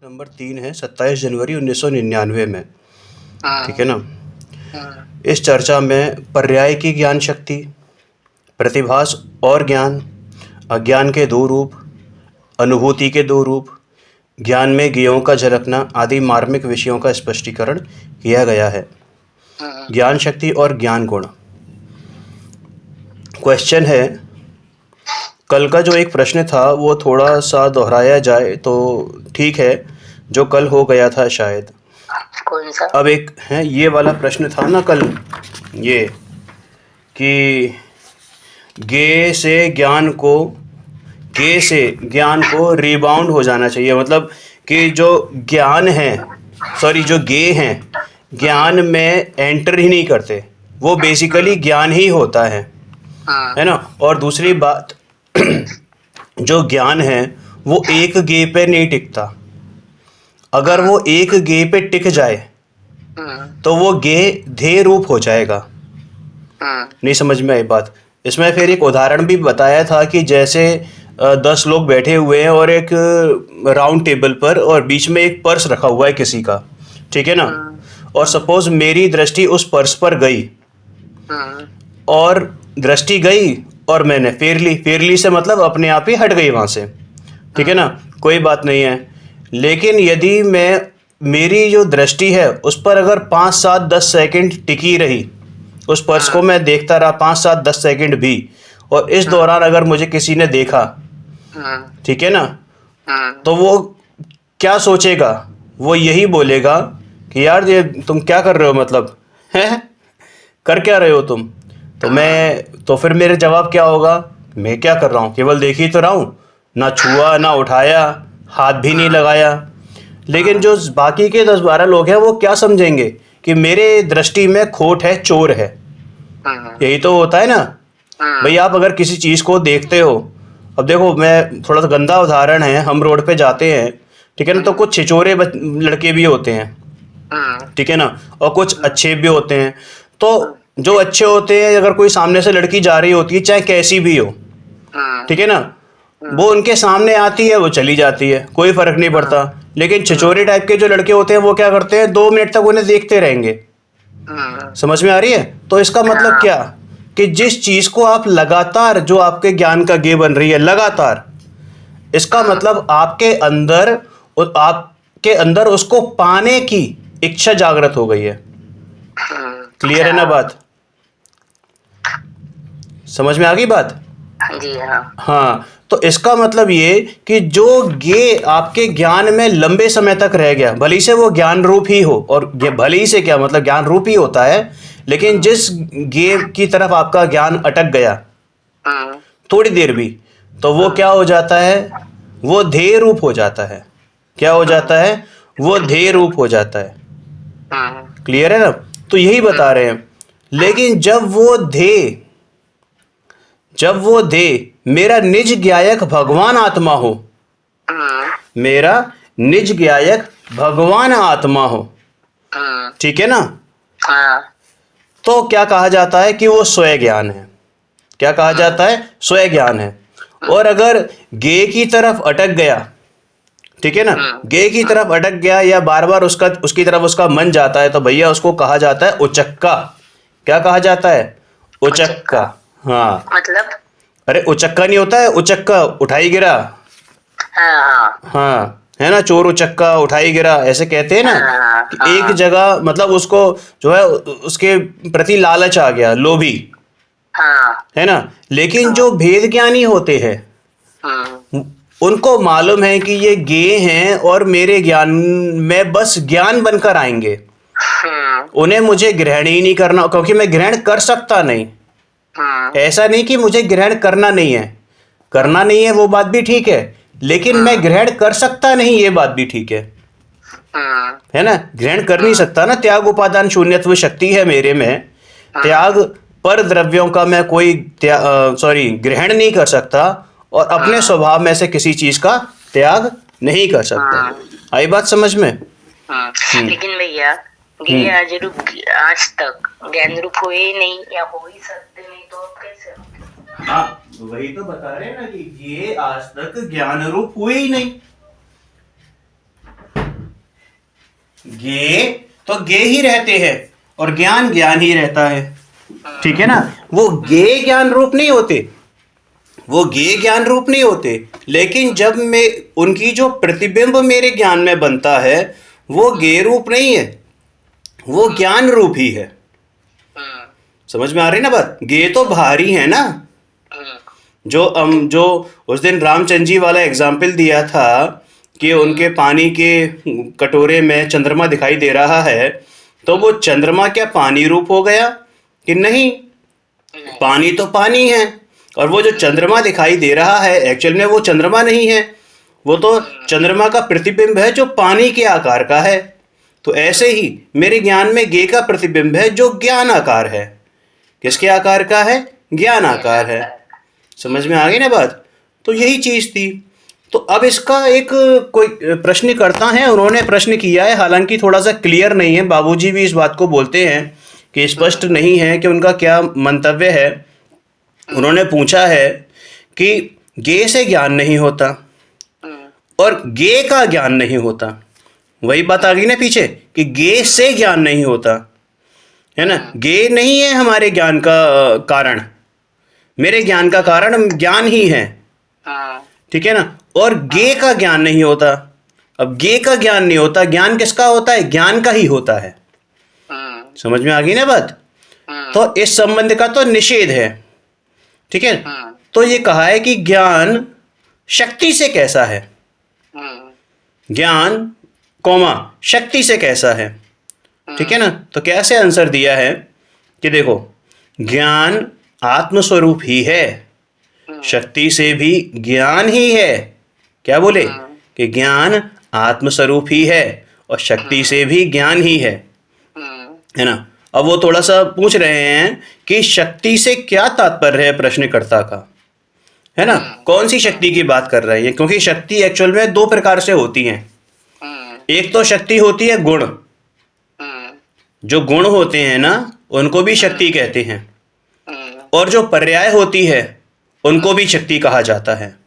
Number 3 है 27 जनवरी 1999 में। ठीक है ना। इस चर्चा में पर्याय की ज्ञान शक्ति, प्रतिभास और ज्ञान, अज्ञान के दो रूप, अनुभूति के दो रूप, ज्ञान में ज्ञेयों का झलकना आदि मार्मिक विषयों का स्पष्टीकरण किया गया है। ज्ञान शक्ति और ज्ञान गुण। क्वेश्चन है, कल का जो एक प्रश्न था वो थोड़ा सा दोहराया जाए तो ठीक है, जो कल हो गया था शायद। कौन सा? अब एक है ये वाला प्रश्न था ना कल, ये कि गे से ज्ञान को रिबाउंड हो जाना चाहिए, मतलब कि जो ज्ञान है, सॉरी जो गे हैं ज्ञान में एंटर ही नहीं करते, वो बेसिकली ज्ञान ही होता है ना। और दूसरी बात जो ज्ञान है वो एक गे पे नहीं टिकता। अगर वो एक गे पे टिक जाए तो वो गे ध्येय रूप हो जाएगा। नहीं समझ में आई बात? इसमें फिर एक उदाहरण भी बताया था कि जैसे 10 लोग बैठे हुए हैं और एक राउंड टेबल पर और बीच में एक पर्स रखा हुआ है किसी का, ठीक है ना। और सपोज मेरी दृष्टि उस पर्स पर गई और दृष्टि गई और मैंने फेर ली से मतलब अपने आप ही हट गई वहाँ से, ठीक है ना, कोई बात नहीं है। लेकिन यदि मेरी जो दृष्टि है उस पर अगर 5, 7, 10 सेकंड टिकी रही, उस पर्स को मैं देखता रहा 5, 7, 10 सेकंड भी, और इस दौरान अगर मुझे किसी ने देखा, ठीक है ना, तो वो क्या सोचेगा? वो यही बोलेगा कि यार ये तुम क्या कर रहे हो, मतलब है कर क्या रहे हो तुम? तो फिर मेरे जवाब क्या होगा? मैं क्या कर रहा हूँ, केवल देख ही तो रहा हूँ, ना छुआ ना उठाया, हाथ भी नहीं लगाया। लेकिन जो बाकी के 10-12 लोग हैं वो क्या समझेंगे कि मेरे दृष्टि में खोट है, चोर है। यही तो होता है ना भाई। आप अगर किसी चीज़ को देखते हो, अब देखो मैं थोड़ा सा गंदा उदाहरण है, हम रोड पे जाते हैं, ठीक है ना, तो कुछ छिछोरे लड़के भी होते हैं, ठीक है ना, और कुछ अच्छे भी होते हैं। तो जो अच्छे होते हैं, अगर कोई सामने से लड़की जा रही होती है चाहे कैसी भी हो, ठीक है ना, वो उनके सामने आती है, वो चली जाती है, कोई फर्क नहीं पड़ता। लेकिन छिछोरे टाइप के जो लड़के होते हैं वो क्या करते हैं, 2 मिनट तक उन्हें देखते रहेंगे। समझ में आ रही है? तो इसका मतलब क्या कि जिस चीज को आप लगातार, जो आपके ज्ञान का गे बन रही है लगातार, इसका मतलब आपके अंदर उसको पाने की इच्छा जागृत हो गई है। क्लियर है ना बात? समझ में आ गई बात? जी हाँ। हाँ, तो इसका मतलब ये कि जो गे आपके ज्ञान में लंबे समय तक रह गया, भले ही से वो ज्ञान रूप ही हो, और ये भले ही से क्या मतलब ज्ञान रूप ही होता है, लेकिन जिस गे की तरफ आपका ज्ञान अटक गया थोड़ी देर भी, तो वो क्या हो जाता है? वो ध्येय रूप हो जाता है। क्या हो जाता है? वो ध्येय रूप हो जाता है। क्लियर है ना? तो यही बता रहे हैं। लेकिन जब वो ध्येय मेरा निज ज्ञायक भगवान आत्मा हो, मेरा निज ज्ञायक भगवान आत्मा हो, ठीक है ना, तो क्या कहा जाता है कि वो स्वयं ज्ञान है। क्या कहा जाता है? स्वयं ज्ञान है। और अगर गे की तरफ अटक गया, ठीक है ना, गे की तरफ अटक गया या बार बार उसकी तरफ उसका मन जाता है, तो भैया उसको कहा जाता है उचक्का। क्या कहा जाता है? उचक्का। हाँ, मतलब अरे उचक्का नहीं होता है, उचक्का उठाई गिरा। हाँ, है ना, चोर उचक्का उठाई गिरा, ऐसे कहते हैं ना कि एक जगह मतलब उसको जो है उसके प्रति लालच आ गया, लोभी, है ना। लेकिन जो भेद ज्ञानी होते हैं उनको मालूम है कि ये गे हैं और मेरे ज्ञान में बस ज्ञान बनकर आएंगे, उन्हें मुझे ग्रहण ही नहीं करना, क्योंकि मैं ग्रहण कर सकता नहीं। ऐसा नहीं कि मुझे ग्रहण करना नहीं है, करना नहीं है वो बात भी ठीक है, लेकिन मैं ग्रहण कर सकता नहीं ये बात भी ठीक है ना। ग्रहण कर नहीं सकता ना, त्याग उपादान शून्यत्व शक्ति है मेरे में, त्याग पर द्रव्यों का मैं कोई ग्रहण नहीं कर सकता, और अपने स्वभाव में से किसी चीज का त्याग नहीं कर सकता। आई बात समझ में? लेकिन भैया ये आज तक ज्ञान रूप हुए ही नहीं या हो ही सकते नहीं, तो अब कैसे? हाँ, वही तो बता रहे हैं ना कि ये आज तक ज्ञान रूप हुए ही नहीं। गे तो गे ही रहते हैं और ज्ञान ज्ञान ही रहता है, ठीक है ना। वो गे ज्ञान रूप नहीं होते, वो गे ज्ञान रूप नहीं होते, लेकिन जब मैं उनकी जो प्रतिबिंब मेरे ज्ञान में बनता है वो गे रूप नहीं है, वो ज्ञान रूप ही है। समझ में आ रही ना बात। गे तो भारी है ना, जो उस दिन रामचंद्र जी वाला एग्जाम्पल दिया था कि उनके पानी के कटोरे में चंद्रमा दिखाई दे रहा है, तो वो चंद्रमा क्या पानी रूप हो गया कि नहीं? पानी तो पानी है, और वो जो चंद्रमा दिखाई दे रहा है एक्चुअल में वो चंद्रमा नहीं है, वो तो चंद्रमा का प्रतिबिंब है जो पानी के आकार का है। तो ऐसे ही मेरे ज्ञान में गे का प्रतिबिंब है जो ज्ञान आकार है। किसके आकार का है? ज्ञान आकार है। समझ में आ गई ना बात। तो यही चीज थी। तो अब इसका एक कोई प्रश्नकर्ता है, उन्होंने प्रश्न किया है, हालांकि थोड़ा सा क्लियर नहीं है, बाबूजी भी इस बात को बोलते हैं कि स्पष्ट नहीं है कि उनका क्या मंतव्य है। उन्होंने पूछा है कि गे से ज्ञान नहीं होता और गे का ज्ञान नहीं होता। वही बात आ गई ना पीछे कि गे से ज्ञान नहीं होता, है ना। गे नहीं है हमारे ज्ञान का कारण, मेरे ज्ञान का कारण ज्ञान ही है, ठीक है ना। और गे का ज्ञान नहीं होता। अब गे का ज्ञान नहीं होता, ज्ञान किसका होता है? ज्ञान का ही होता है। समझ में आ गई ना बात। तो इस संबंध का तो निषेध है, ठीक है। तो ये कहा है कि ज्ञान शक्ति से कैसा है, ज्ञान कौमा शक्ति से कैसा है, ठीक है ना। तो कैसे आंसर दिया है कि देखो, ज्ञान आत्मस्वरूप ही है, शक्ति से भी ज्ञान ही है। क्या बोले कि ज्ञान आत्मस्वरूप ही है और शक्ति से भी ज्ञान ही है ना। अब वो थोड़ा सा पूछ रहे हैं कि शक्ति से क्या तात्पर्य है प्रश्नकर्ता का, है ना। कौन सी शक्ति की बात कर रहे हैं, क्योंकि शक्ति एक्चुअल में दो प्रकार से होती है। एक तो शक्ति होती है गुण, जो गुण होते हैं ना उनको भी शक्ति कहते हैं, और जो पर्याय होती है उनको भी शक्ति कहा जाता है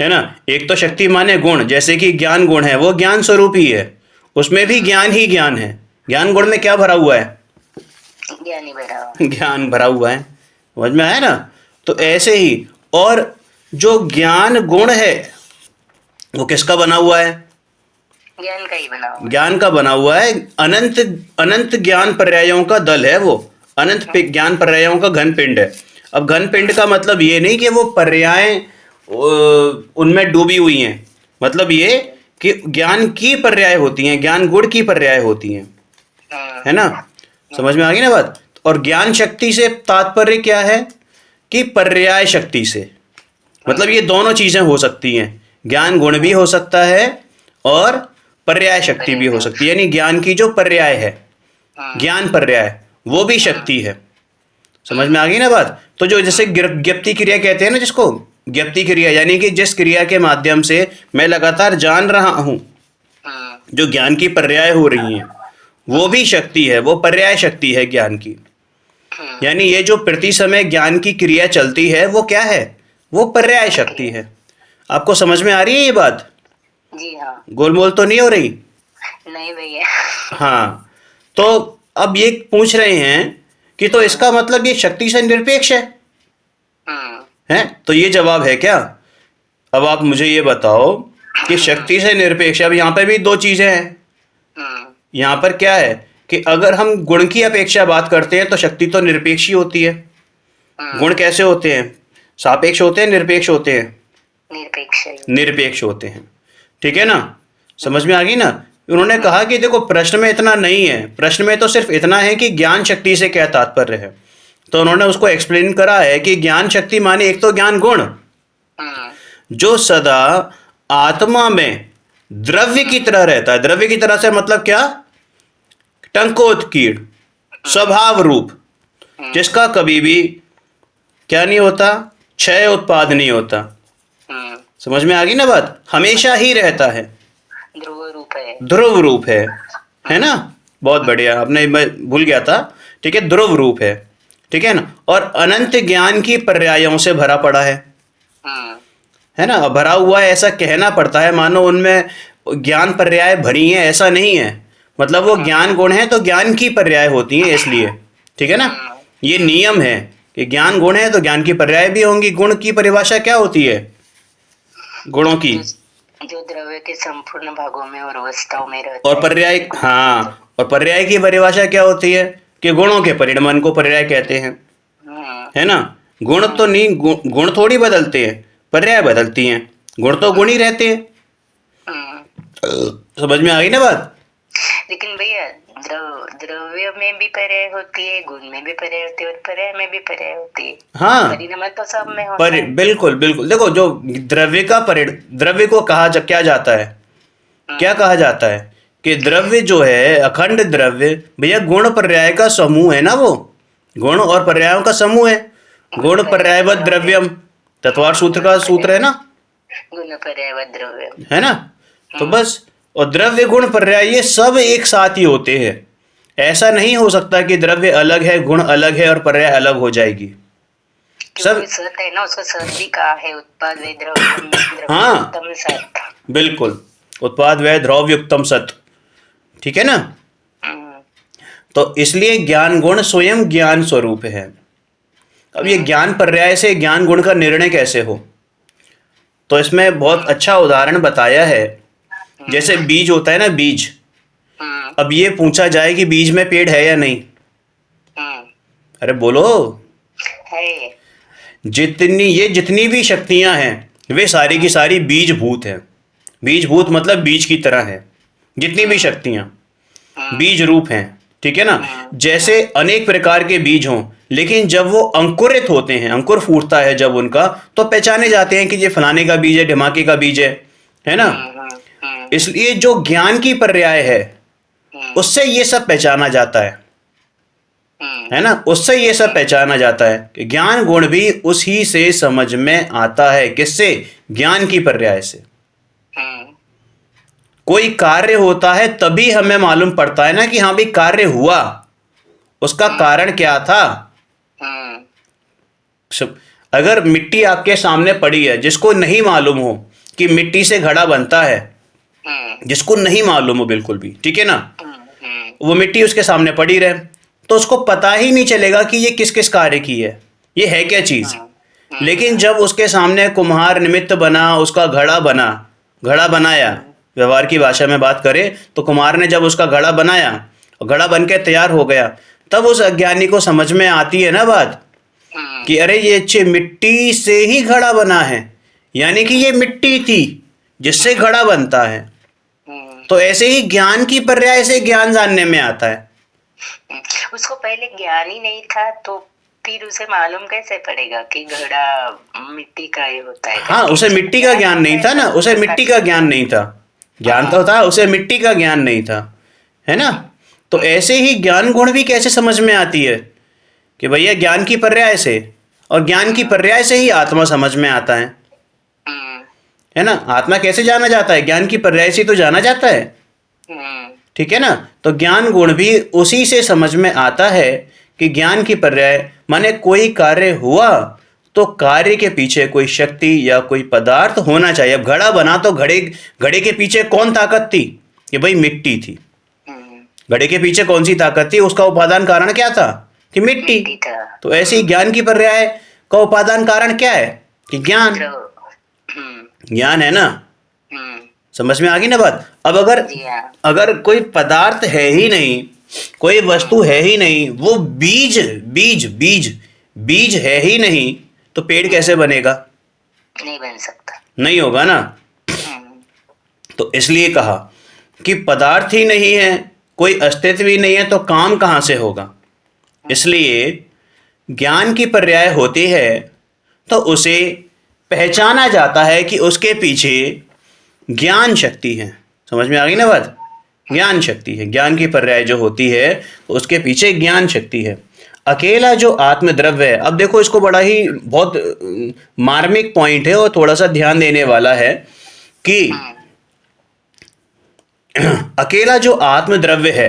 ना। एक तो शक्ति माने गुण, जैसे कि ज्ञान गुण है, वो ज्ञान स्वरूप ही है, उसमें भी ज्ञान ही ज्ञान है। ज्ञान गुण में क्या भरा हुआ है? ज्ञान ही भरा हुआ, ज्ञान भरा हुआ है। समझ में आया ना। तो ऐसे ही, और जो ज्ञान गुण है वो किसका बना हुआ है? ज्ञान का ही बना हुआ, ज्ञान का बना हुआ है। अनंत अनंत ज्ञान पर्यायों का दल है वो, अनंत ज्ञान पर्यायों का घन पिंड है। अब घन पिंड का मतलब ये नहीं कि वो पर्याय उनमें डूबी हुई हैं, मतलब ये कि ज्ञान की पर्याय होती हैं, ज्ञान गुण की पर्याय होती हैं, है ना। समझ में आ गई ना बात। और ज्ञान शक्ति से तात्पर्य क्या है कि पर्याय शक्ति से, मतलब ये दोनों चीजें हो सकती हैं, ज्ञान गुण भी हो सकता है और पर्याय शक्ति भी हो सकती है, यानी ज्ञान की जो पर्याय है, ज्ञान पर्याय, वो भी शक्ति है। समझ में आ गई ना बात। तो जो जैसे ज्ञप्ति क्रिया कहते हैं ना, जिसको ज्ञप्ति क्रिया, यानी कि जिस क्रिया के माध्यम से मैं लगातार जान रहा हूं, जो ज्ञान की पर्याय हो रही हैं, वो भी शक्ति है, वो पर्याय शक्ति है ज्ञान की। यानी ये जो प्रति समय ज्ञान की क्रिया चलती है वो क्या है? वो पर्याय शक्ति है। आपको समझ में आ रही है ये बात? जी हाँ। गोलमोल तो नहीं हो रही? नहीं भैया। हाँ। तो अब ये पूछ रहे हैं कि तो इसका मतलब ये शक्ति से निरपेक्ष है? तो ये जवाब है क्या? अब आप मुझे ये बताओ कि शक्ति से निरपेक्ष, अब यहाँ पे भी दो चीजें हैं। यहाँ पर क्या है कि अगर हम गुण की अपेक्षा बात करते हैं तो शक्ति तो निरपेक्ष ही होती है। गुण कैसे होते हैं? सापेक्ष होते हैं, निरपेक्ष होते हैं? निरपेक्ष होते हैं, ठीक है ना। समझ में आ गई ना। उन्होंने कहा कि देखो, प्रश्न में इतना नहीं है, प्रश्न में तो सिर्फ इतना है कि ज्ञान शक्ति से क्या तात्पर्य है। तो उन्होंने उसको एक्सप्लेन करा है कि ज्ञान शक्ति माने एक तो ज्ञान गुण, जो सदा आत्मा में द्रव्य की तरह रहता है। द्रव्य की तरह से मतलब क्या? टंकोत्कीर्ण, स्वभाव रूप, जिसका कभी भी क्या नहीं होता? क्षय उत्पाद नहीं होता। समझ में आ गई ना बात। हमेशा ही रहता है, ध्रुव रूप है, ध्रुव रूप है ना। बहुत बढ़िया, आपने, मैं भूल गया था, ठीक है, ध्रुव रूप है, ठीक है ना। और अनंत ज्ञान की पर्यायों से भरा पड़ा है ना। भरा हुआ है ऐसा कहना पड़ता है, मानो उनमें ज्ञान पर्याय भरी हैं ऐसा नहीं है, मतलब वो ज्ञान गुण है तो ज्ञान की पर्याय होती हैं इसलिए, ठीक है ना। ये नियम है कि ज्ञान गुण है तो ज्ञान की पर्याय भी होंगी। गुण की परिभाषा क्या होती है गुणों की? जो द्रव्य के संपूर्ण भागों में और अवस्थाओं में रहता और पर्याय, हाँ, और पर्याय की परिभाषा क्या होती है कि गुणों के परिणमन को पर्याय कहते हैं, है ना। गुण तो नहीं, गुण थोड़ी बदलते हैं, पर्याय बदलती हैं। गुण तो गुण ही रहते हैं। समझ में आ गई ना बात? लेकिन भैया द्रव्य में भी पर्याय होती है, गुण में भी पर्याय होती है और पर्याय में भी पर्याय होती है। हाँ, परिणाम तो सब में होता है। बिल्कुल बिल्कुल। देखो, जो द्रव्य को क्या जाता है, क्या कहा जाता है कि द्रव्य जो है, अखंड द्रव्य भैया गुण पर्याय का समूह है ना। वो गुण और पर्यायों का समूह है। गुण पर्यायवत द्रव्यम, तत्वार सूत्र का सूत्र है ना, गुण पर्यायवत द्रव्यम, है ना। तो बस, और द्रव्य गुण पर्याय ये सब एक साथ ही होते हैं। ऐसा नहीं हो सकता कि द्रव्य अलग है, गुण अलग है और पर्याय अलग हो जाएगी। सब सत है ना, उसको सत भी कहा है, उत्पाद वे द्रव्य हाँ, उत्तम सत, बिल्कुल, उत्पाद व द्रव्युक्तम सत, ठीक है ना। तो इसलिए ज्ञान गुण स्वयं ज्ञान स्वरूप है। अब ये ज्ञान पर्याय से ज्ञान गुण का निर्णय कैसे हो, तो इसमें बहुत अच्छा उदाहरण बताया है। जैसे बीज होता है ना, बीज। अब ये पूछा जाए कि बीज में पेड़ है या नहीं, अरे बोलो, है। जितनी भी शक्तियां हैं वे सारी की सारी बीजभूत हैं। बीजभूत मतलब बीज की तरह है। जितनी भी शक्तियां बीज रूप हैं, ठीक है ना। जैसे अनेक प्रकार के बीज हों, लेकिन जब वो अंकुरित होते हैं, अंकुर फूटता है जब उनका, तो पहचाने जाते हैं कि ये फलाने का बीज है, ढिमाके का बीज है ना। इसलिए जो ज्ञान की पर्याय है उससे ये सब पहचाना जाता है ना, उससे ये सब पहचाना जाता है कि ज्ञान गुण भी उसी से समझ में आता है। किससे? ज्ञान की पर्याय से। कोई कार्य होता है तभी हमें मालूम पड़ता है ना कि हाँ भाई कार्य हुआ, उसका कारण क्या था। अगर मिट्टी आपके सामने पड़ी है, जिसको नहीं मालूम हो कि मिट्टी से घड़ा बनता है, जिसको नहीं मालूम हो बिल्कुल भी, ठीक है ना, वो मिट्टी उसके सामने पड़ी रहे तो उसको पता ही नहीं चलेगा कि ये किस किस कार्य की है, ये है क्या चीज। लेकिन जब उसके सामने कुम्हार निमित्त बना, उसका घड़ा बना, घड़ा बनाया, व्यवहार की भाषा में बात करें तो कुम्हार ने जब उसका घड़ा बनाया और घड़ा बन के तैयार हो गया, तब उस अज्ञानी को समझ में आती है ना बात कि अरे ये अच्छे मिट्टी से ही घड़ा बना है, यानी कि ये मिट्टी थी जिससे घड़ा बनता है। तो ऐसे ही ज्ञान की पर्याय से ज्ञान जानने में आता है। उसको पहले ज्ञान ही नहीं था तो फिर उसे मालूम कैसे पड़ेगा कि घड़ा मिट्टी का ही होता है। हाँ, उसे मिट्टी का ज्ञान नहीं था ना, उसे मिट्टी का ज्ञान नहीं था। ज्ञान तो था, उसे मिट्टी का ज्ञान नहीं था, है ना। तो ऐसे ही ज्ञान गुण भी कैसे समझ में आती है कि भैया ज्ञान की पर्याय से, और ज्ञान की पर्याय से ही आत्मा समझ में आता है ना। आत्मा कैसे जाना जाता है? ज्ञान की पर्याय से तो जाना जाता है, ठीक है ना। तो ज्ञान गुण भी उसी से समझ में आता है कि ज्ञान की पर्याय माने कोई कार्य हुआ तो कार्य के पीछे कोई शक्ति या कोई पदार्थ होना चाहिए। अब घड़ा बना तो घड़े के पीछे कौन ताकत थी? कि भाई मिट्टी थी। घड़े के पीछे कौन सी ताकत थी? उसका उपादान कारण क्या था? कि मिट्टी। तो ऐसे ही ज्ञान की पर्याय का उपादान कारण क्या है? कि ज्ञान। ज्ञान है ना। समझ में आ गई ना बात? अब अगर कोई पदार्थ है ही नहीं, कोई वस्तु है ही नहीं, वो बीज बीज बीज बीज है ही नहीं, तो पेड़ कैसे बनेगा? नहीं बन सकता, नहीं होगा ना। तो इसलिए कहा कि पदार्थ ही नहीं है, कोई अस्तित्व ही नहीं है, तो काम कहाँ से होगा। इसलिए ज्ञान की पर्याय होती है तो उसे पहचाना जाता है कि उसके पीछे ज्ञान शक्ति है। समझ में आ गई ना बात? ज्ञान शक्ति है, ज्ञान की पर्याय जो होती है उसके पीछे ज्ञान शक्ति है। अकेला जो आत्मद्रव्य है, अब देखो इसको बड़ा ही बहुत मार्मिक पॉइंट है और थोड़ा सा ध्यान देने वाला है कि अकेला जो आत्मद्रव्य है,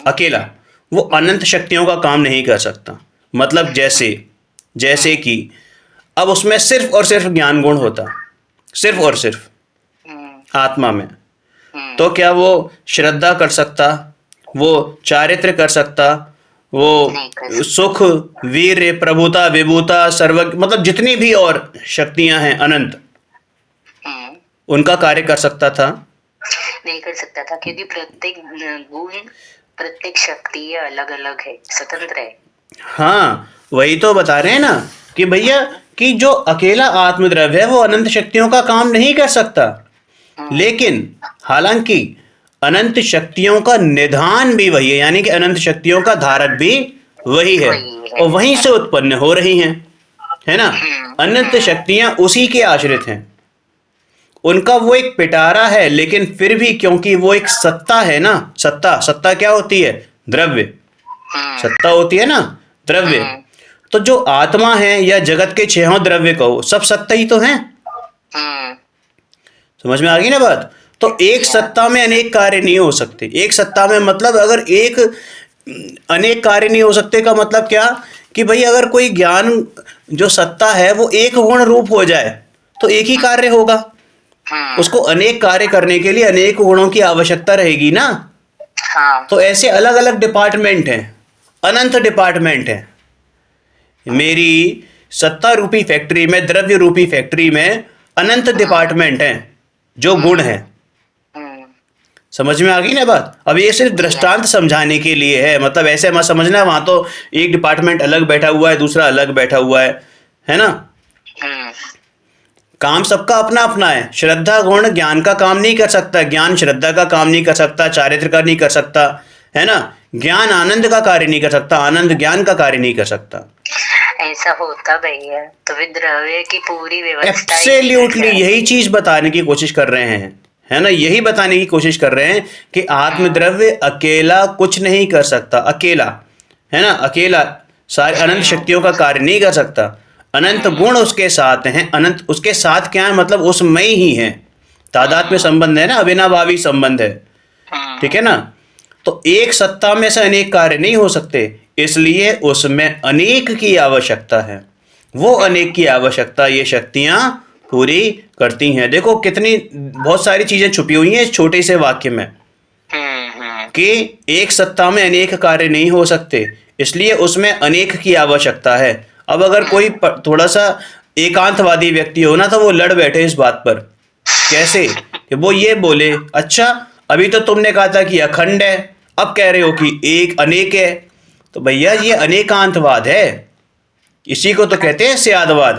अकेला वो अनंत शक्तियों का काम नहीं कर सकता। मतलब जैसे कि अब उसमें सिर्फ और सिर्फ ज्ञान गुण होता, सिर्फ और सिर्फ। आत्मा में, तो क्या वो श्रद्धा कर सकता, वो चारित्र कर सकता, वो नहीं कर सुख, वीर्य, प्रभुता, विभूता, सर्व मतलब जितनी भी और शक्तियां हैं अनंत, हम्म, उनका कार्य कर सकता था? नहीं कर सकता था, क्योंकि प्रत्येक गुण, प्रत्येक शक्ति अलग अलग है, स्वतंत्र है। हाँ, वही तो बता रहे हैं ना कि भैया कि जो अकेला आत्मद्रव्य है वो अनंत शक्तियों का काम नहीं कर सकता, लेकिन हालांकि अनंत शक्तियों का निधान भी वही है, यानी कि अनंत शक्तियों का धारक भी वही है, वही है। और वहीं से उत्पन्न हो रही हैं, है ना। अनंत शक्तियां उसी के आश्रित हैं, उनका वो एक पिटारा है, लेकिन फिर भी क्योंकि वो एक सत्ता है ना, सत्ता, सत्ता क्या होती है? द्रव्य, हम्म, सत्ता होती है ना, द्रव्य। तो जो आत्मा है या जगत के छहों द्रव्य कहो, सब सत्ता ही तो हैं। हम्म, समझ में आ गई ना बात? तो एक सत्ता में अनेक कार्य नहीं हो सकते। एक सत्ता में मतलब अगर एक अनेक कार्य नहीं हो सकते का मतलब क्या कि भाई अगर कोई ज्ञान जो सत्ता है वो एक गुण रूप हो जाए तो एक ही कार्य होगा, उसको अनेक कार्य करने के लिए अनेक गुणों की आवश्यकता रहेगी ना। हाँ, तो ऐसे अलग अलग डिपार्टमेंट हैं, अनंत डिपार्टमेंट हैं। मेरी सत्ता रूपी फैक्ट्री में, द्रव्य रूपी फैक्ट्री में अनंत डिपार्टमेंट हैं जो गुण हैं। हम्म, समझ में आ गई ना बात? अब ये सिर्फ दृष्टांत समझाने के लिए है, मतलब ऐसे मत समझना वहां तो एक डिपार्टमेंट अलग बैठा हुआ है, दूसरा अलग बैठा हुआ है ना। हम्म, काम सबका अपना अपना है। श्रद्धा गुण ज्ञान का काम नहीं कर सकता, ज्ञान श्रद्धा का काम नहीं कर सकता, चारित्र का नहीं कर सकता, है ना। ज्ञान आनंद का कार्य नहीं कर सकता, आनंद ज्ञान का कार्य नहीं कर सकता। ऐसा होता भैया तो फिर द्रव्य की पूरी व्यवस्था ही एब्सोल्युटली यही चीज बताने की कोशिश कर रहे हैं, है ना, यही बताने की कोशिश कर रहे हैं कि आत्मद्रव्य अकेला कुछ नहीं कर सकता, अकेला, है ना, अकेला सारे अनंत शक्तियों का कार्य नहीं कर सकता। अनंत गुण उसके साथ हैं, अनंत उसके साथ क्या है मतलब उसमें ही है, तादाद में संबंध है ना, अविनाभावी संबंध है, ठीक है ना। तो एक सत्ता में से अनेक कार्य नहीं हो सकते, इसलिए उसमें अनेक की आवश्यकता है। वो अनेक की आवश्यकता ये शक्तियां पूरी करती हैं। देखो कितनी बहुत सारी चीजें छुपी हुई हैं इस छोटे से वाक्य में कि एक सत्ता में अनेक कार्य नहीं हो सकते, इसलिए उसमें अनेक की आवश्यकता है। अब अगर कोई थोड़ा सा एकांतवादी व्यक्ति हो ना तो वो लड़ बैठे इस बात पर। कैसे? कि वो ये बोले, अच्छा अभी तो तुमने कहा था कि अखंड है, अब कह रहे हो कि एक अनेक है। तो भैया ये अनेकांतवाद है, इसी को तो कहते हैं स्यादवाद।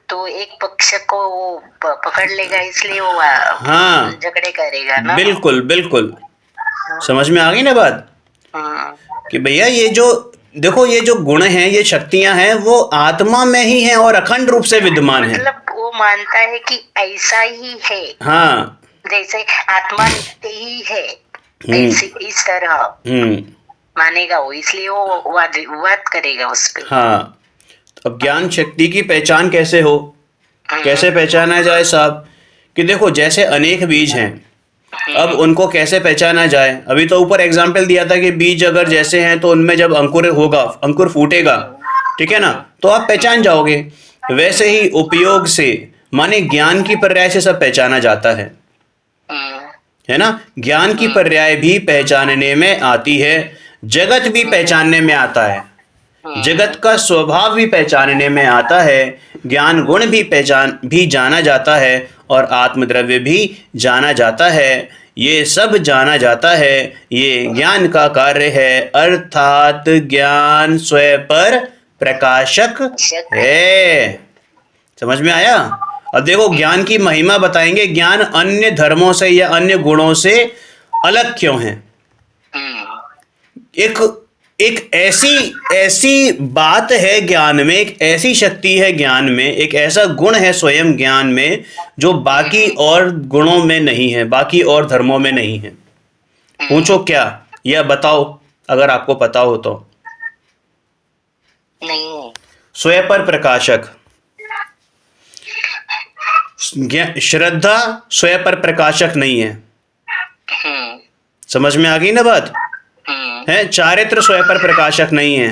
तो एक पक्ष को वो पकड़ लेगा, इसलिए वो हाँ, झगड़े करेगा ना। बिल्कुल बिल्कुल, समझ में आ गई ना बात हाँ, कि भैया ये जो देखो ये जो गुण हैं, ये शक्तियां हैं, वो आत्मा में ही हैं और अखंड रूप से विद्यमान हैं। मतलब वो मानता है कि ऐसा ही है, हाँ, जैसे आत्मा नित्य ही है, ऐसे इस तरह हम्म, मानेगा वो, इसलिए वो वाद करेगा उस पे। हाँ। तो अब ज्ञान शक्ति की पहचान कैसे हो, कैसे पहचाना जाए साहब? कि देखो जैसे अनेक बीज हैं, अब उनको कैसे पहचाना जाए? अभी तो ऊपर एग्जाम्पल दिया था कि बीज अगर जैसे हैं तो उनमें जब अंकुर होगा, अंकुर फूटेगा, ठीक है ना, तो आप पहचान जाओगे। वैसे ही उपयोग से माने ज्ञान की पर्याय से सब पहचाना जाता है ना। ज्ञान की पर्याय भी पहचानने में आती है, जगत भी पहचानने में आता है, जगत का स्वभाव भी पहचानने में आता है, ज्ञान गुण भी जाना जाता है, और आत्मद्रव्य भी जाना जाता है। ये सब जाना जाता है, ये ज्ञान का कार्य है, अर्थात ज्ञान स्वयं पर प्रकाशक है। समझ में आया? अब देखो ज्ञान की महिमा बताएंगे, ज्ञान अन्य धर्मों से या अन्य गुणों से अलग क्यों है। एक एक ऐसी बात है ज्ञान में, एक ऐसी शक्ति है ज्ञान में, एक ऐसा गुण है स्वयं ज्ञान में जो बाकी और गुणों में नहीं है, बाकी और धर्मों में नहीं है। पूछो क्या, या बताओ अगर आपको पता हो तो। नहीं, स्वयं पर प्रकाशक, श्रद्धा स्वयं पर प्रकाशक नहीं है। समझ में आ गई ना बात? है, चारित्र स्वयं पर प्रकाशक नहीं है,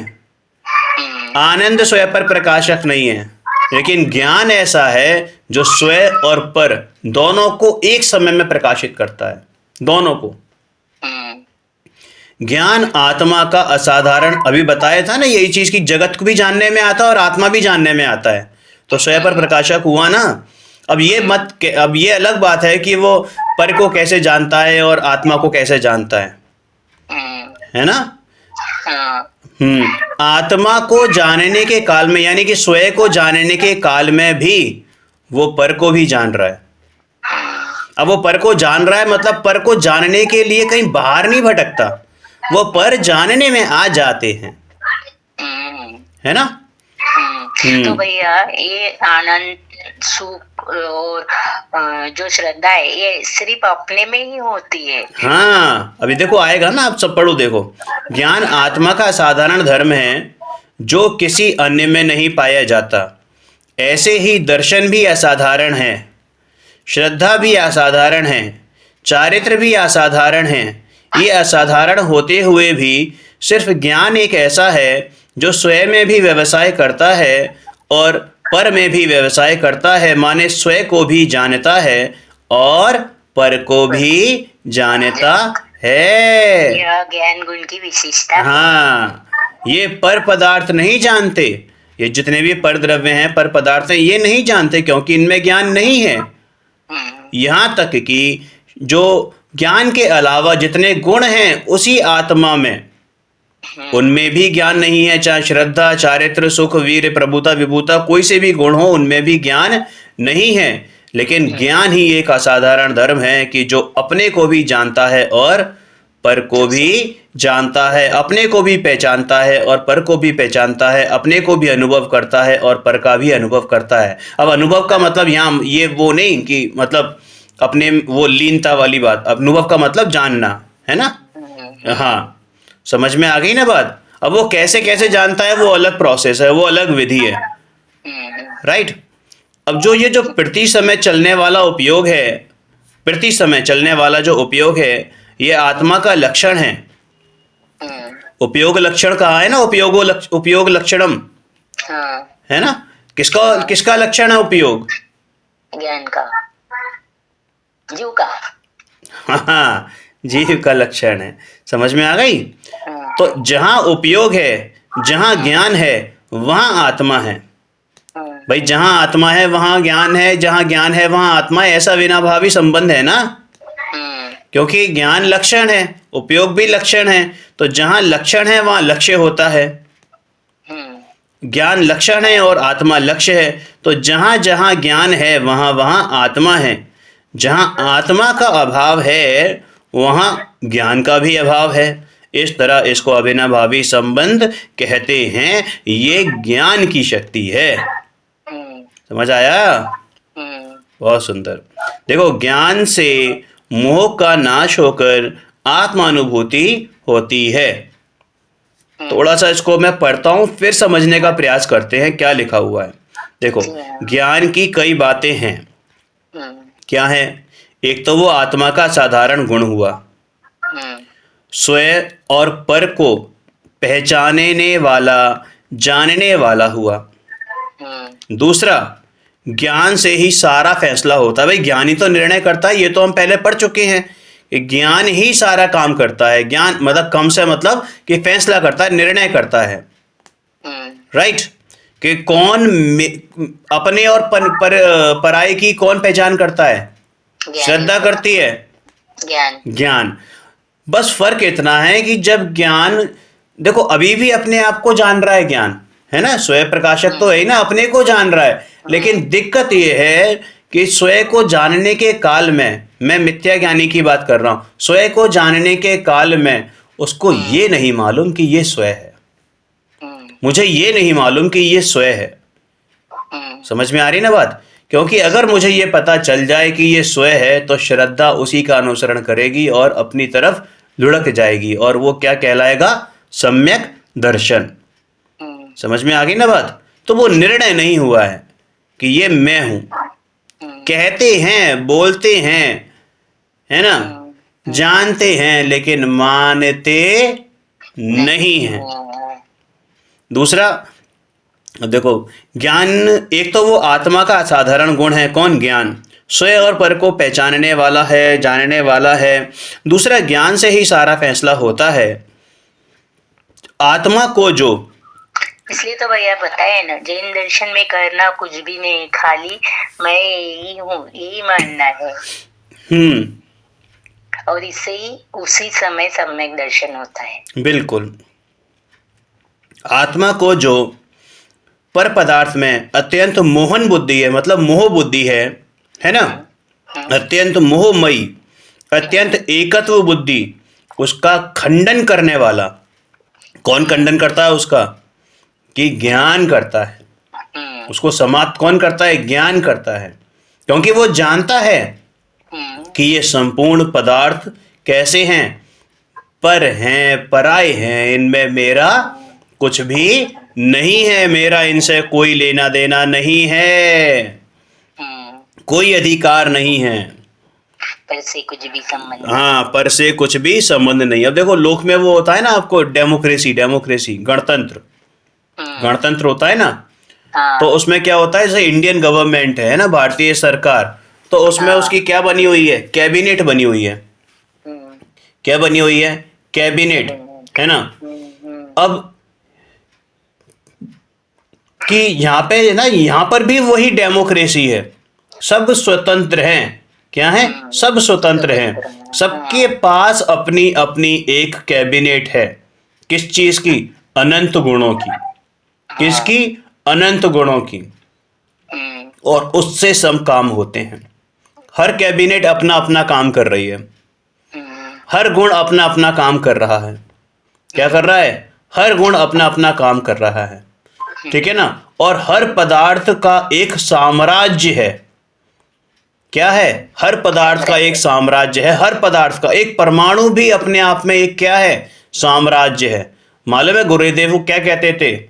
आनंद स्वयं पर प्रकाशक नहीं है, लेकिन ज्ञान ऐसा है जो स्वय और पर दोनों को एक समय में प्रकाशित करता है, दोनों को। ज्ञान आत्मा का असाधारण, अभी बताया था ना यही चीज की, जगत को भी जानने में आता है और आत्मा भी जानने में आता है, तो स्वयं पर प्रकाशक हुआ ना। अब ये अलग बात है कि वो पर को कैसे जानता है और आत्मा को कैसे जानता है ना। आत्मा को जानने के काल में, यानी कि स्वयं को जानने के काल में भी वो पर को भी जान रहा है। अब वो पर को जान रहा है मतलब पर को जानने के लिए कहीं बाहर नहीं भटकता, वो पर जानने में आ जाते हैं, है ना। तो भैया ये आनंद सुख और जो श्रद्धा है ये सिर्फ अपने में ही होती है। हाँ, अभी देखो आएगा ना, आप सब पढ़ो देखो। ज्ञान आत्मा का साधारण धर्म है जो किसी अन्य में नहीं पाया जाता। ऐसे ही दर्शन भी असाधारण है, श्रद्धा भी असाधारण है, चारित्र भी असाधारण है। ये असाधारण होते हुए भी सिर्फ ज्ञान एक ऐसा है जो स्वयं में भी व्यवसाय करता है और पर में भी व्यवसाय करता है, माने स्वयं को भी जानता है और पर को भी जानता है। यह ज्ञान गुण की विशेषता। हाँ, ये पर पदार्थ नहीं जानते, ये जितने भी पर द्रव्य हैं, पर पदार्थ हैं, ये नहीं जानते क्योंकि इनमें ज्ञान नहीं है। यहाँ तक कि जो ज्ञान के अलावा जितने गुण हैं उसी आत्मा में, उनमें भी ज्ञान नहीं है। चाहे श्रद्धा, चारित्र, सुख, वीर, प्रभुता, विभूता, कोई से भी गुण हो उनमें भी ज्ञान नहीं है। लेकिन ज्ञान ही एक असाधारण धर्म है कि जो अपने को भी जानता है और पर को भी जानता है, अपने को भी पहचानता है और पर को भी पहचानता है, अपने को भी अनुभव करता है और पर का भी अनुभव करता है। अब अनुभव का मतलब यहाँ ये वो नहीं कि मतलब अपने वो लीनता वाली बात, अनुभव का मतलब जानना, है ना। हाँ, समझ में आ गई ना बात। अब वो कैसे कैसे जानता है वो अलग प्रोसेस है, वो अलग विधि है, राइट। अब जो ये जो प्रति समय चलने वाला उपयोग है, प्रति समय चलने वाला जो उपयोग है, ये आत्मा का लक्षण है। उपयोग लक्षण कहा है ना, उपयोग लक्षणम, है ना। किसका लक्षण है उपयोग? ज्ञान का, जीव का। हाँ, जीव का लक्षण है। समझ में आ गई। तो जहां उपयोग है, जहां ज्ञान है, वहां आत्मा है। भाई जहां आत्मा है वहां ज्ञान है, जहां ज्ञान है वहां आत्मा है, ऐसा विनाभावी संबंध है ना। क्योंकि ज्ञान लक्षण है, उपयोग भी लक्षण है, तो जहां लक्षण है वहां लक्ष्य होता है। ज्ञान लक्षण है और आत्मा लक्ष्य है, तो जहां जहां ज्ञान है वहां वहां आत्मा है। जहां आत्मा का अभाव है वहां ज्ञान का भी अभाव है। इस तरह इसको अविनाभावी संबंध कहते हैं। ये ज्ञान की शक्ति है। समझ आया? बहुत सुंदर। देखो, ज्ञान से मोह का नाश होकर आत्मानुभूति होती है। थोड़ा सा इसको मैं पढ़ता हूं, फिर समझने का प्रयास करते हैं क्या लिखा हुआ है। देखो, ज्ञान की कई बातें हैं। क्या है? एक तो वो आत्मा का साधारण गुण हुआ, स्वयं और पर को पहचानने वाला, जानने वाला हुआ। दूसरा, ज्ञान से ही सारा फैसला होता है। भाई ज्ञान ही तो निर्णय करता है, ये तो हम पहले पढ़ चुके हैं कि ज्ञान ही सारा काम करता है। ज्ञान मतलब कम से मतलब कि फैसला करता है, निर्णय करता है, राइट। कि कौन अपने और पराये की कौन पहचान करता है? श्रद्धा करती है, ज्ञान। बस फर्क इतना है कि जब ज्ञान, देखो अभी भी अपने आप को जान रहा है ज्ञान, है ना। स्वयं प्रकाशक तो है ही ना, अपने को जान रहा है। लेकिन दिक्कत यह है कि स्वयं को जानने के काल में, मैं मिथ्या ज्ञानी की बात कर रहा हूं, स्वयं को जानने के काल में उसको ये नहीं मालूम कि ये स्वयं है। मुझे ये नहीं मालूम कि ये स्वयं है। समझ में आ रही ना बात? क्योंकि अगर मुझे ये पता चल जाए कि ये स्वयं है तो श्रद्धा उसी का अनुसरण करेगी और अपनी तरफ लुढ़क जाएगी, और वो क्या कहलाएगा? सम्यक दर्शन। समझ में आ गई ना बात? तो वो निर्णय नहीं हुआ है कि ये मैं हूं। कहते हैं, बोलते हैं, है ना, जानते हैं, लेकिन मानते नहीं हैं। दूसरा, अब देखो, ज्ञान एक तो वो आत्मा का साधारण गुण है। कौन? ज्ञान। स्वयं और पर को पहचानने वाला है, जानने वाला है। दूसरा, ज्ञान से ही सारा फैसला होता है। आत्मा को जो इसलिए तो भैया बताया ना, जैन दर्शन में करना कुछ भी नहीं, खाली मैं यही हूँ यही मानना है, और इससे ही उसी समय सम्यक दर्शन होता है। बिल्कुल। आत्मा को जो पर पदार्थ में अत्यंत मोहन बुद्धि है, मतलब मोह बुद्धि है ना, अत्यंत मोहमयी, अत्यंत एकत्व बुद्धि, उसका खंडन करने वाला। कौन खंडन करता है उसका? कि ज्ञान करता है। उसको समाप्त कौन करता है? ज्ञान करता है। क्योंकि वो जानता है कि ये संपूर्ण पदार्थ कैसे हैं, पर हैं, पराये हैं, इनमें मेरा कुछ भी नहीं है, मेरा इनसे कोई लेना देना नहीं है, कोई अधिकार नहीं है, पर से कुछ भी संबंध। हाँ, पर से कुछ भी संबंध नहीं। अब देखो, लोक में वो होता है ना, आपको डेमोक्रेसी, गणतंत्र होता है ना। हाँ। तो उसमें क्या होता है, जैसे इंडियन गवर्नमेंट है ना, भारतीय सरकार, तो उसमें उसकी क्या बनी हुई है? कैबिनेट बनी हुई है। क्या बनी हुई है? कैबिनेट, है ना। अब कि यहाँ पे ना, यहाँ पर भी वही डेमोक्रेसी है। सब स्वतंत्र हैं। क्या है? सब स्वतंत्र हैं। सबके पास अपनी अपनी एक कैबिनेट है। किस चीज की? अनंत गुणों की। किसकी? अनंत गुणों की। और उससे सब काम होते हैं। हर कैबिनेट अपना अपना काम कर रही है। हर गुण अपना अपना काम कर रहा है। क्या कर रहा है? हर गुण अपना अपना काम कर रहा है। ठीक है ना। और हर पदार्थ का एक साम्राज्य है। क्या है? हर पदार्थ का एक साम्राज्य है। हर पदार्थ का एक परमाणु भी अपने आप में एक क्या है? साम्राज्य है। मालूम है गुरुदेव को क्या कहते थे?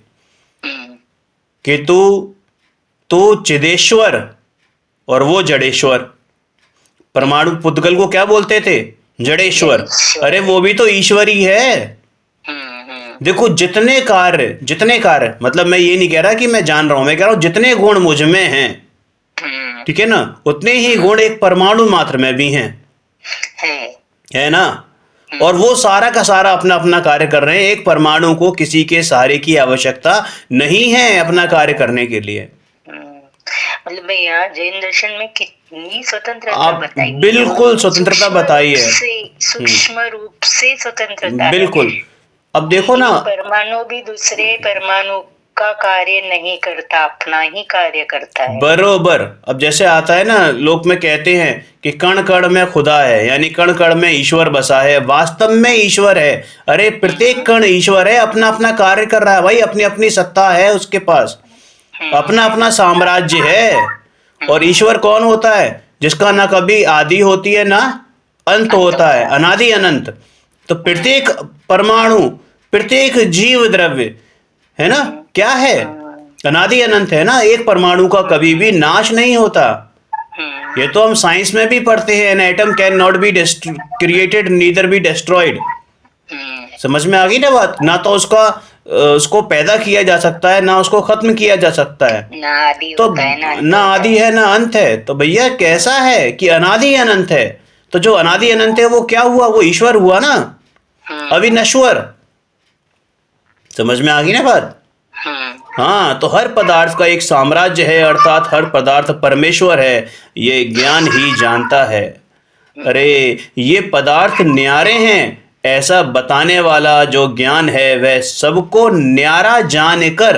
कि तू चिदेश्वर और वो जड़ेश्वर। परमाणु पुद्गल को क्या बोलते थे? जड़ेश्वर। अरे वो भी तो ईश्वर ही है। देखो, जितने कार्य, मतलब मैं ये नहीं कह रहा कि मैं जान रहा हूं, मैं कह रहा हूं जितने गुण मुझ में हैं, ठीक है ना, उतने ही गुण एक परमाणु मात्र में भी हैं, है ना। और वो सारा का सारा अपना अपना कार्य कर रहे हैं। एक परमाणु को किसी के सहारे की आवश्यकता नहीं है अपना कार्य करने के लिए। मतलब भैया जैन दर्शन में कितनी स्वतंत्रता आप बताई, बिल्कुल स्वतंत्रता बताई है। सूक्ष्म रूप से स्वतंत्रता। बिल्कुल। अब देखो ना, परमाणु भी दूसरे परमाणु का कार्य नहीं करता, अपना ही कार्य करता है। बरोबर। अब जैसे आता है ना, लोक में कहते हैं कि कण कण में खुदा है, यानी कण कण में ईश्वर बसा है। वास्तव में ईश्वर है। अरे प्रत्येक कण ईश्वर है, अपना अपना कार्य कर रहा है भाई, अपनी अपनी सत्ता है उसके पास, अपना अपना साम्राज्य है। और ईश्वर कौन होता है? जिसका ना कभी आदि होती है ना अंत होता है, अनादि अनंत। तो प्रत्येक परमाणु, प्रत्येक जीव द्रव्य, है ना, क्या है? अनादि अनंत है ना। एक परमाणु का कभी भी नाश नहीं होता। ये तो हम साइंस में भी पढ़ते हैं, an atom can not be created neither be destroyed. समझ में आ गई ना बात? ना तो उसको पैदा किया जा सकता है, ना उसको खत्म किया जा सकता है। ना आदि तो होता है, ना आदि है ना अंत है। तो भैया कैसा है कि अनादि अनंत है। तो जो अनादि अनंत है वो क्या हुआ? वो ईश्वर हुआ ना, अविनश्वर। समझ में आ गई ना बात? हाँ, तो हर पदार्थ का एक साम्राज्य है, अर्थात हर पदार्थ परमेश्वर है, ये ज्ञान ही जानता है। अरे ये पदार्थ न्यारे हैं, ऐसा बताने वाला जो ज्ञान है वह सबको न्यारा जानकर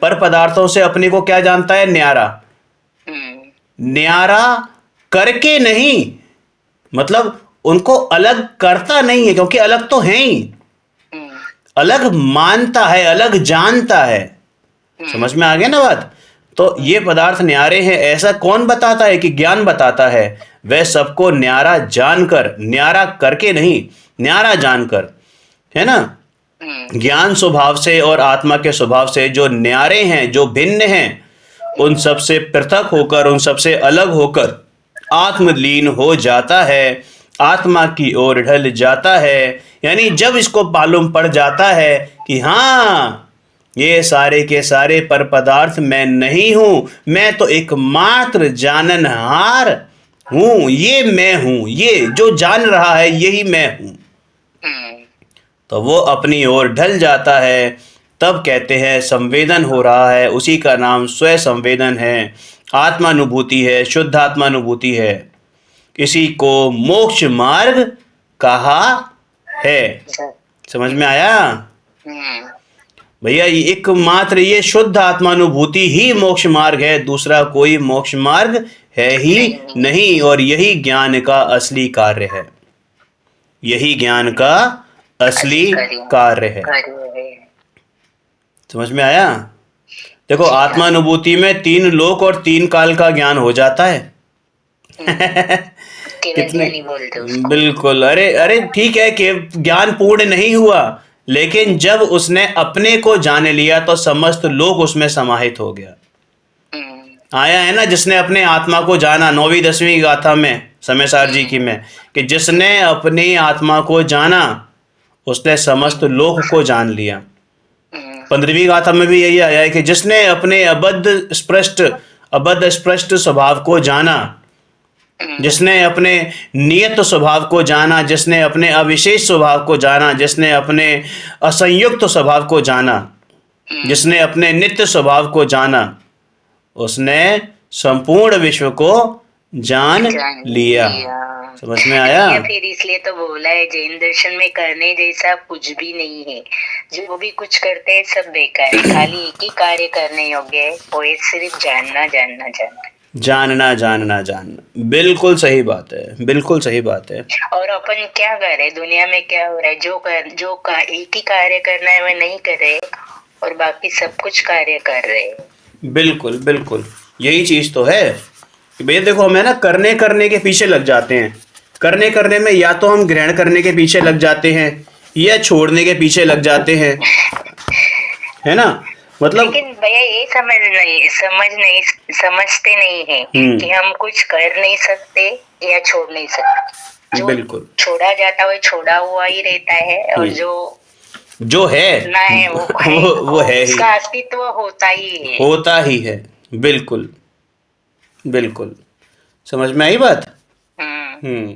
पर पदार्थों से अपने को क्या जानता है? न्यारा। न्यारा करके नहीं, मतलब उनको अलग करता नहीं है, क्योंकि अलग तो है ही, अलग मानता है, अलग जानता है। समझ में आ गया ना बात? तो ये पदार्थ न्यारे हैं, ऐसा कौन बताता है? कि ज्ञान बताता है। वह सबको न्यारा जानकर, न्यारा करके नहीं, न्यारा जानकर, है ना। ज्ञान स्वभाव से और आत्मा के स्वभाव से जो न्यारे हैं, जो भिन्न हैं, उन सब से पृथक होकर, उन सब से अलग होकर आत्मलीन हो जाता है, आत्मा की ओर ढल जाता है। यानी जब इसको मालूम पड़ जाता है कि हाँ ये सारे के सारे पर पदार्थ मैं नहीं हूँ, मैं तो एकमात्र जाननहार हूँ। ये मैं हूँ, ये जो जान रहा है यही मैं हूँ। हम्म, तो वो अपनी ओर ढल जाता है, तब कहते हैं संवेदन हो रहा है। उसी का नाम स्व संवेदन है, आत्मानुभूति है, शुद्ध आत्मानुभूति है। इसी को मोक्ष मार्ग कहा है। समझ में आया हम्म, भैया? ये एकमात्र ये शुद्ध आत्मानुभूति ही मोक्ष मार्ग है, दूसरा कोई मोक्ष मार्ग है ही नहीं। और यही ज्ञान का असली कार्य है, यही ज्ञान का असली कार्य है। समझ में आया? देखो, आत्मानुभूति में 3 लोक और 3 काल का ज्ञान हो जाता है। कितने नहीं बोलते उसको। बिल्कुल। अरे अरे ठीक है कि ज्ञान पूर्ण नहीं हुआ, लेकिन जब उसने अपने को जान लिया तो समस्त लोक उसमें समाहित हो गया। आया है ना, जिसने अपने आत्मा को जाना, 9वीं 10वीं गाथा में समयसार जी की में, कि जिसने अपनी आत्मा को जाना उसने समस्त लोक को जान लिया। 15वीं गाथा में भी यही आया है कि जिसने अपने अबद्ध स्पष्ट स्वभाव को जाना, जिसने अपने नियत स्वभाव को जाना, जिसने अपने अविशेष स्वभाव को जाना, जिसने अपने असंयुक्त स्वभाव को जाना, जिसने अपने नित्य स्वभाव को जाना, उसने संपूर्ण विश्व को जान लिया। समझ में आया? फिर इसलिए तो बोला है जैन दर्शन में करने जैसा कुछ भी नहीं है। जो भी कुछ करते हैं सब बेकार है, खाली एक ही कार्य करने योग्य है, वो है सिर्फ जानना जानना जानना जानना जानना जानना। बिल्कुल सही बात है, बिल्कुल सही बात है। और अपन क्या कर रहे, दुनिया में क्या हो रहा है, एक ही कार्य करना है वह नहीं कर रहे, और बाकी सब कुछ कार्य कर रहे हैं। बिल्कुल बिल्कुल, यही चीज तो है कि भैया देखो, हमें ना करने के पीछे लग जाते हैं। करने में या तो हम ग्रहण करने के पीछे लग जाते हैं या छोड़ने के पीछे लग जाते हैं, है ना? मतलब लेकिन भैया ये समझते नहीं है कि हम कुछ कर नहीं सकते या छोड़ नहीं सकते। जो बिल्कुल छोड़ा जाता है छोड़ा हुआ ही रहता है, और जो है ना है वो है ही, उसका अस्तित्व होता ही है। बिल्कुल बिल्कुल, समझ में आई बात? हम्म।